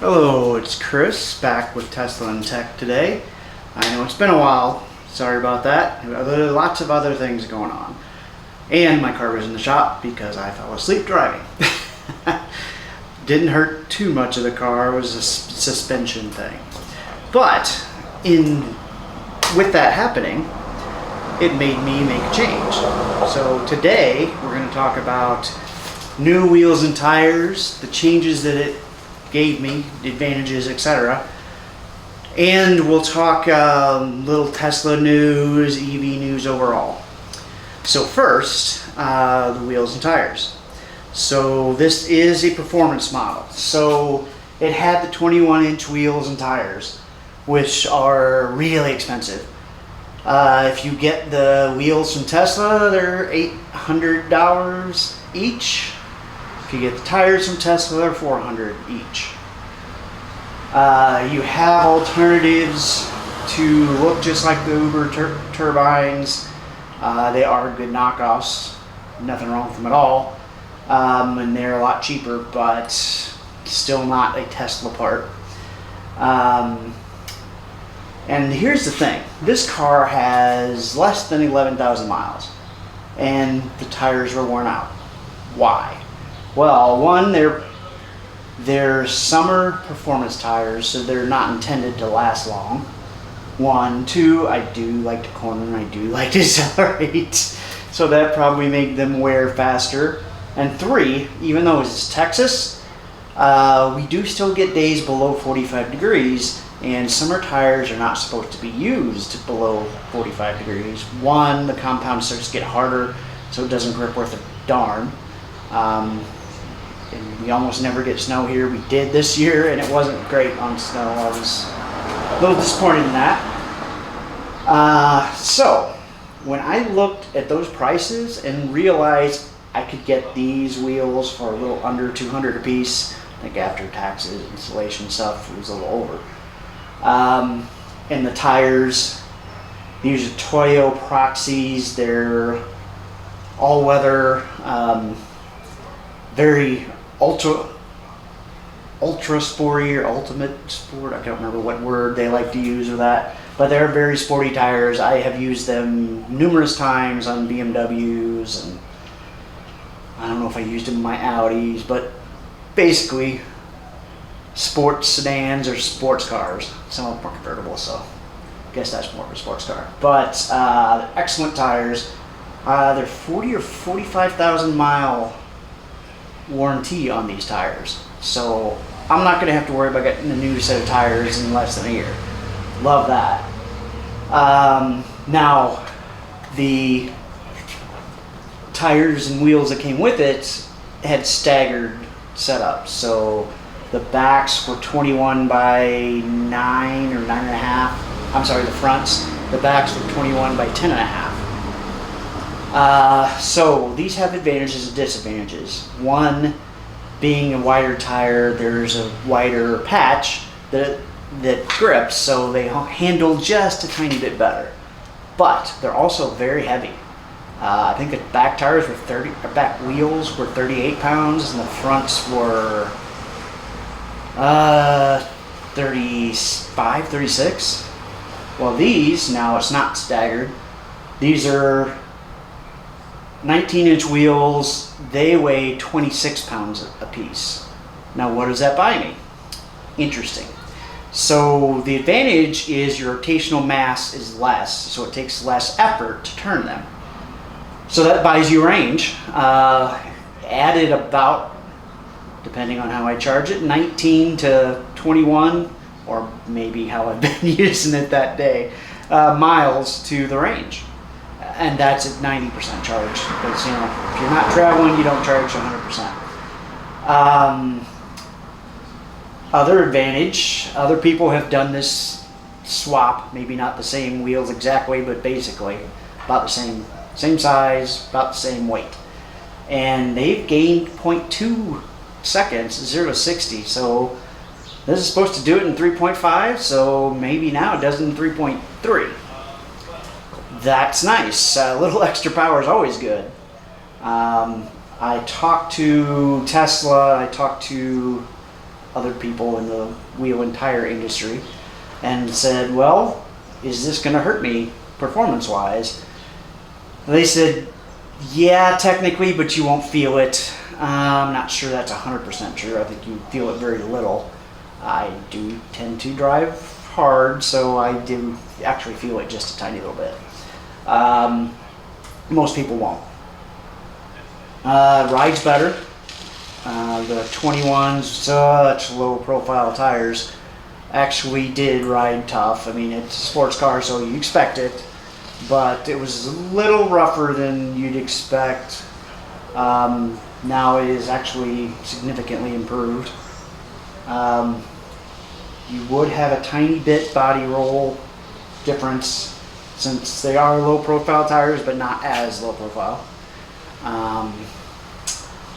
Hello, it's Chris back with Tesla and Tech today. I know it's been a while, sorry about that. There are lots of other things going on. And my car was in the shop because I fell asleep driving. Didn't hurt too much of the car, it was a suspension thing. But with that happening, it made me make a change. So today we're going to talk about new wheels and tires, the changes that it gave me, the advantages, etc. And we'll talk little Tesla news, EV news overall. So first, the wheels and tires. So this is a performance model. So it had the 21-inch wheels and tires, which are really expensive. If you get the wheels from Tesla, they're $800 each. If you get the tires from Tesla, they're $400 each. You have alternatives to look just like the Uber turbines. They are good knockoffs, nothing wrong with them at all, and they're a lot cheaper, but still not a Tesla part. And here's the thing, this car has less than 11,000 miles, and the tires were worn out. Why? Well, one, they're summer performance tires, so they're not intended to last long. One, two, I do like to corner and I do like to accelerate, so that probably made them wear faster. And three, even though it's Texas, we do still get days below 45 degrees, and summer tires are not supposed to be used below 45 degrees. One, the compound starts to get harder, so it doesn't grip worth a darn. And we almost never get snow here. We did this year, and it wasn't great on snow. I was a little disappointed in that. So, when I looked at those prices and realized I could get these wheels for a little under $200 a piece, I think after taxes, installation stuff, it was a little over. And the tires, these are Toyo Proxys. They're all-weather, very ultra sporty or ultimate sport. I don't remember what word they like to use with that, but they're very sporty tires. I have used them numerous times on BMWs, and I don't know if I used them in my Audis, but basically sports sedans or sports cars. Some of them are convertible, so I guess that's more of a sports car. But excellent tires. They're 40 or 45,000 mile warranty on these tires, so I'm not going to have to worry about getting a new set of tires in less than a year. Love that. Now, the tires and wheels that came with it had staggered setups, so the backs were 21 by 9 or 9.5. I'm sorry, the fronts. The backs were 21 by 10.5. So these have advantages and disadvantages. One, being a wider tire, there's a wider patch that grips, so they handle just a tiny bit better. But they're also very heavy. I think the back tires were back wheels were 38 pounds, and the fronts were 35, 36. Well, these, now it's not staggered. These are 19-inch wheels. They weigh 26 pounds a piece. Now, what does that buy me? Interesting. So the advantage is your rotational mass is less, so it takes less effort to turn them. So that buys you range. Added about, depending on how I charge it, 19 to 21, or maybe how I've been using it that day, miles to the range. And that's at 90% charge, because if you're not traveling, you don't charge 100%. Other advantage, other people have done this swap, maybe not the same wheels exactly, but basically about the same size, about the same weight, and they've gained 0.2 seconds, 0 to 60. So this is supposed to do it in 3.5, so maybe now it does it in 3.3. That's nice. A little extra power is always good. I talked to Tesla, I talked to other people in the wheel and tire industry and said, well, is this going to hurt me performance-wise? They said, yeah, technically, but you won't feel it. I'm not sure that's 100% true. I think you feel it very little. I do tend to drive hard, so I do actually feel it just a tiny little bit. Most people won't. Rides better. The 21's such low profile tires actually did ride tough. I mean, it's a sports car, so you expect it, but it was a little rougher than you'd expect. Now it is actually significantly improved. You would have a tiny bit body roll difference since they are low profile tires, but not as low profile.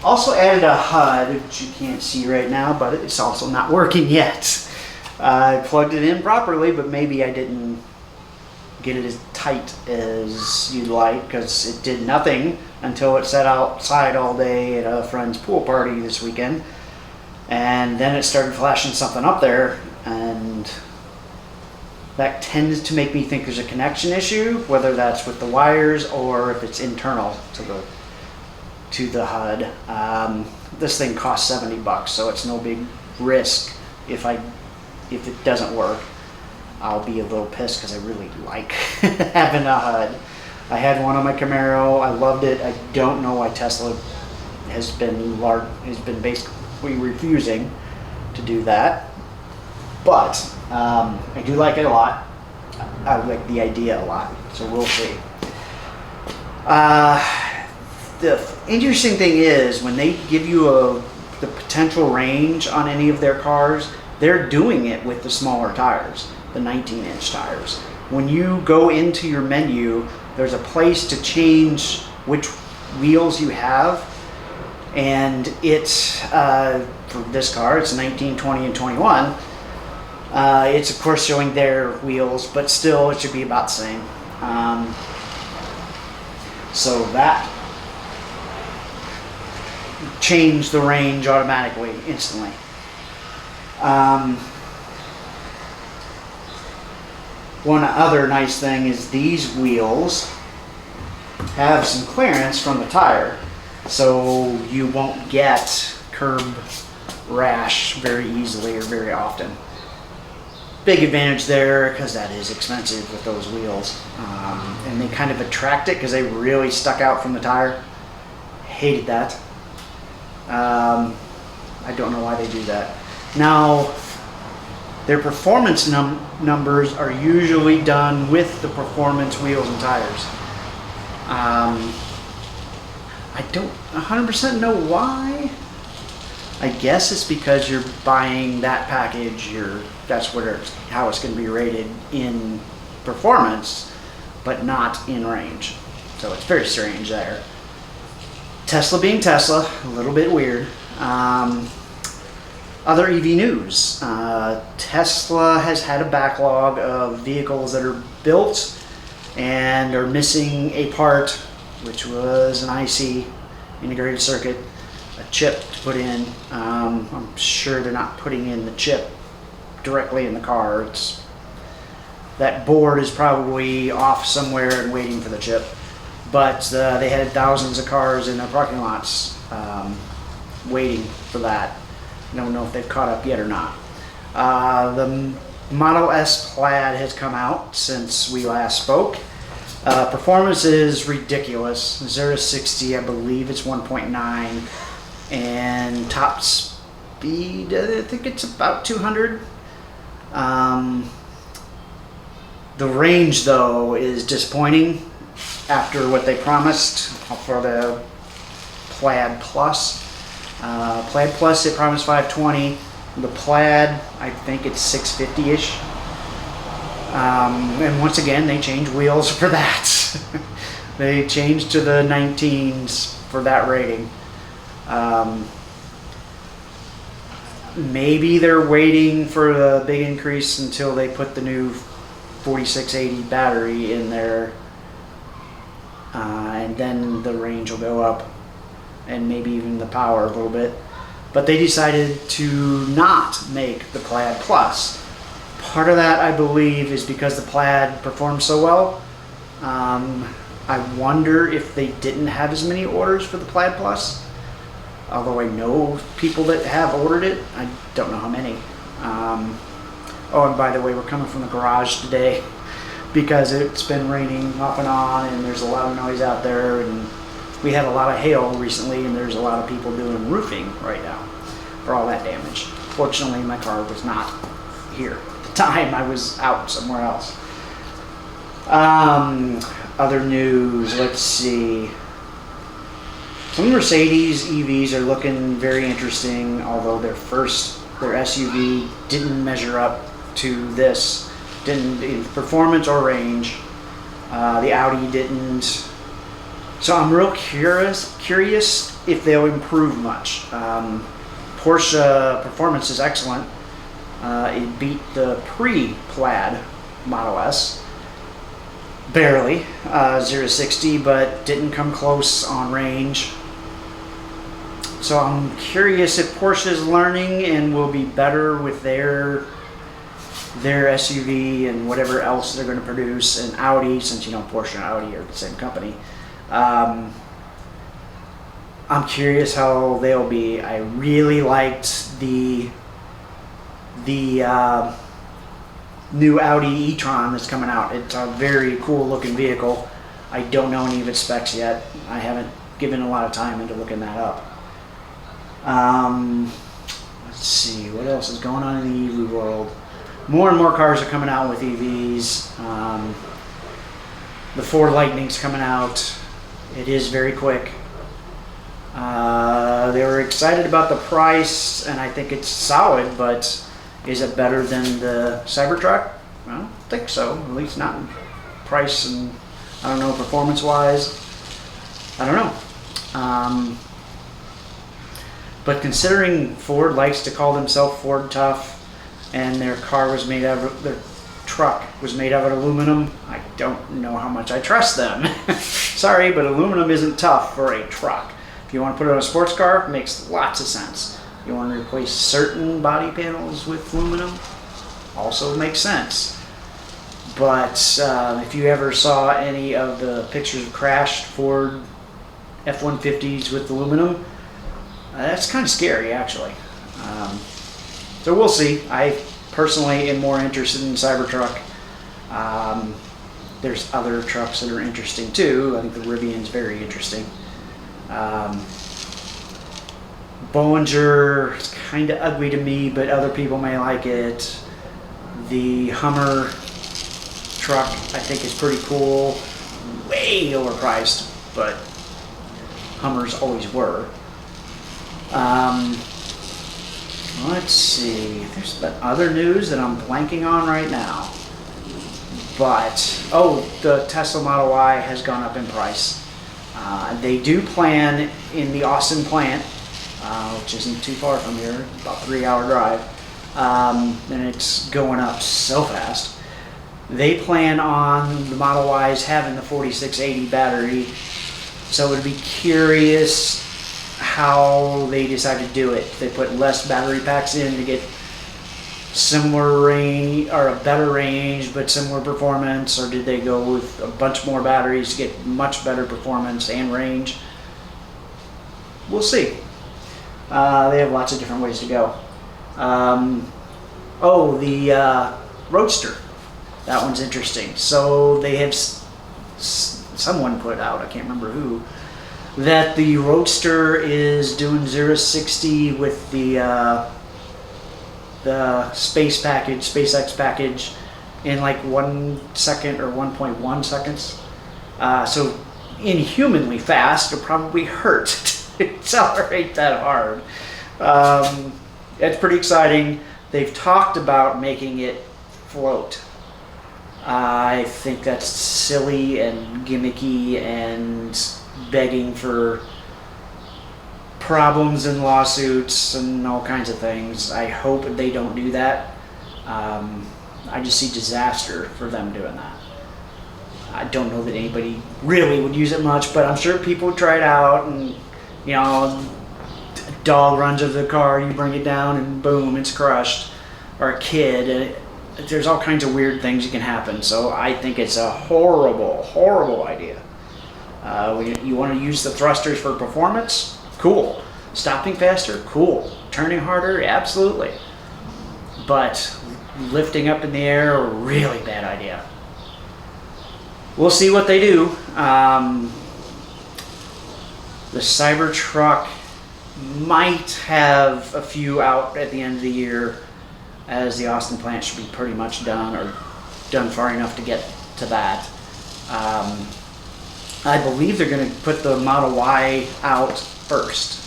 Also added a HUD, which you can't see right now, but it's also not working yet. I plugged it in properly, but maybe I didn't get it as tight as you'd like, because it did nothing until it sat outside all day at a friend's pool party this weekend. And then it started flashing something up there, and that tends to make me think there's a connection issue, whether that's with the wires or if it's internal to the HUD. This thing costs $70, so it's no big risk. If it doesn't work, I'll be a little pissed because I really like having a HUD. I had one on my Camaro. I loved it. I don't know why Tesla has been basically refusing to do that, but I do like it a lot. I like the idea a lot, so we'll see. The interesting thing is when they give you the potential range on any of their cars, they're doing it with the smaller tires, the 19-inch tires. When you go into your menu, there's a place to change which wheels you have, and it's for this car, it's 19, 20, and 21. It's of course showing their wheels, but still it should be about the same. So that changed the range automatically, instantly. One other nice thing is these wheels have some clearance from the tire, so you won't get curb rash very easily or very often. Big advantage there, because that is expensive with those wheels. And they kind of attract it because they really stuck out from the tire. Hated that. I don't know why they do that. Now, their performance numbers are usually done with the performance wheels and tires. I don't 100% know why. I guess it's because you're buying that package, that's how it's going to be rated in performance, but not in range. So it's very strange there. Tesla being Tesla, a little bit weird. Other EV news. Tesla has had a backlog of vehicles that are built and are missing a part, which was an IC, integrated circuit, a chip to put in. I'm sure they're not putting in the chip directly in the car. That board is probably off somewhere and waiting for the chip. But they had thousands of cars in their parking lots waiting for that. I don't know if they've caught up yet or not. The Model S Plaid has come out since we last spoke. Performance is ridiculous. 0 to 60, I believe it's 1.9. And top speed, I think it's about 200. The range, though, is disappointing after what they promised for the Plaid Plus. Plaid Plus, they promised 520. The Plaid, I think it's 650-ish. And once again, they changed wheels for that. They changed to the 19s for that rating. Maybe they're waiting for the big increase until they put the new 4680 battery in there, and then the range will go up, and maybe even the power a little bit. but they decided to not make the Plaid Plus. Part of that, I believe, is because the Plaid performed so well. I wonder if they didn't have as many orders for the Plaid Plus. Although I know people that have ordered it, I don't know how many. Oh, and by the way, we're coming from the garage today because it's been raining off and on, and there's a lot of noise out there, and we had a lot of hail recently, and there's a lot of people doing roofing right now for all that damage. Fortunately, my car was not here at the time. I was out somewhere else. Other news, let's see. Some Mercedes EVs are looking very interesting, although their SUV didn't measure up to this, didn't in performance or range. The Audi didn't. So I'm real curious if they'll improve much. Porsche performance is excellent. It beat the pre-Plaid Model S. Barely, 0-60, but didn't come close on range. So I'm curious if Porsche is learning and will be better with their SUV and whatever else they're going to produce. And Audi, since Porsche and Audi are the same company, I'm curious how they'll be. I really liked the new Audi e-tron that's coming out. It's a very cool looking vehicle. I don't know any of its specs yet. I haven't given a lot of time into looking that up. Let's see, what else is going on in the EV world? More and more cars are coming out with EVs. The Ford Lightning's coming out. It is very quick. They were excited about the price, and I think it's solid, but is it better than the Cybertruck? I don't think so, at least not in price and, I don't know, performance-wise. I don't know. But considering Ford likes to call themselves Ford Tough, and their truck was made out of aluminum, I don't know how much I trust them. Sorry, but aluminum isn't tough for a truck. If you want to put it on a sports car, it makes lots of sense. You want to replace certain body panels with aluminum, also makes sense. But if you ever saw any of the pictures of crashed Ford F-150s with aluminum, that's kind of scary, actually. So we'll see. I personally am more interested in Cybertruck. There's other trucks that are interesting too. I think the Rivian's very interesting. Bollinger is kind of ugly to me, but other people may like it. The Hummer truck I think is pretty cool. Way overpriced, but Hummers always were. Let's see. There's been other news that I'm blanking on right now. But, the Tesla Model Y has gone up in price. They do plan in the Austin plant, which isn't too far from here, about a 3-hour drive, and it's going up so fast. They plan on the Model Ys having the 4680 battery, so it would be curious how they decide to do it. If they put less battery packs in to get similar range or a better range but similar performance, or did they go with a bunch more batteries to get much better performance and range? We'll see. They have lots of different ways to go. The Roadster. That one's interesting. So they have someone put out, I can't remember who, that the Roadster is doing 0-60 with the SpaceX package in like 1 second or 1.1 seconds. So inhumanly fast. It'll probably hurt to accelerate that hard. It's pretty exciting. They've talked about making it float. I think that's silly and gimmicky and begging for problems and lawsuits and all kinds of things. I hope they don't do that. I just see disaster for them doing that. I don't know that anybody really would use it much, but I'm sure people would try it out, and dog runs over the car, you bring it down and boom, it's crushed. Or a kid. There's all kinds of weird things that can happen. So I think it's a horrible, horrible idea. You want to use the thrusters for performance? Cool. Stopping faster? Cool. Turning harder? Absolutely. But lifting up in the air, really bad idea. We'll see what they do. The Cybertruck might have a few out at the end of the year, as the Austin plant should be pretty much done, or done far enough to get to that. I believe they're going to put the Model Y out first.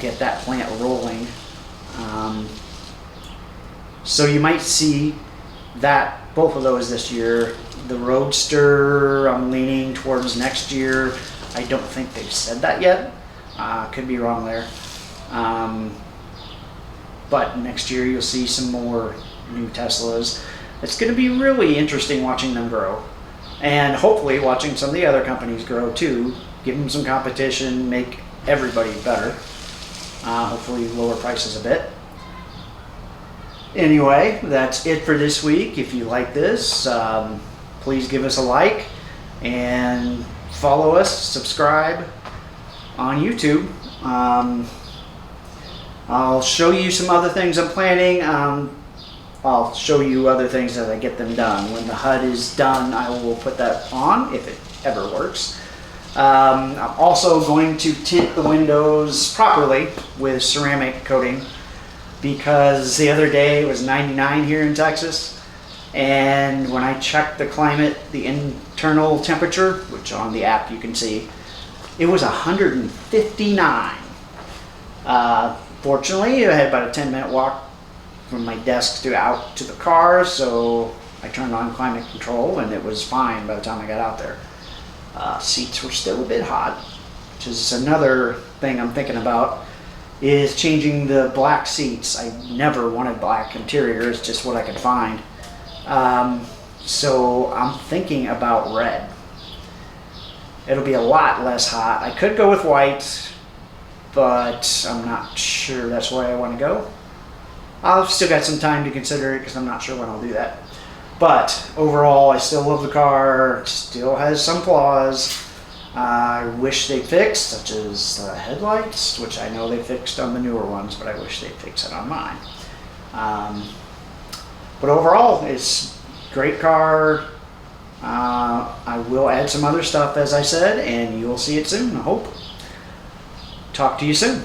Get that plant rolling. So you might see that, both of those this year. The Roadster, I'm leaning towards next year. I don't think they've said that yet. Could be wrong there. But next year you'll see some more new Teslas. It's going to be really interesting watching them grow. And hopefully watching some of the other companies grow too. Give them some competition, make everybody better. Hopefully lower prices a bit. Anyway, that's it for this week. If you like this, please give us a like and follow us, subscribe on YouTube. I'll show you some other things I'm planning. I'll show you other things as I get them done. When the HUD is done, I will put that on, if it ever works. I'm also going to tint the windows properly with ceramic coating, because the other day it was 99 here in Texas, and when I checked the climate, the internal temperature, which on the app you can see, it was 159. Fortunately, I had about a 10-minute walk from my desk out to the car, so I turned on climate control and it was fine by the time I got out there. Seats were still a bit hot, which is another thing I'm thinking about, is changing the black seats. I never wanted black interiors, just what I could find. So I'm thinking about red. It'll be a lot less hot. I could go with white, but I'm not sure that's where I want to go. I've still got some time to consider it because I'm not sure when I'll do that. But overall, I still love the car. It still has some flaws I wish they fixed, such as the headlights, which I know they fixed on the newer ones, but I wish they'd fix it on mine. But overall, it's a great car. I will add some other stuff, as I said, and you'll see it soon, I hope. Talk to you soon.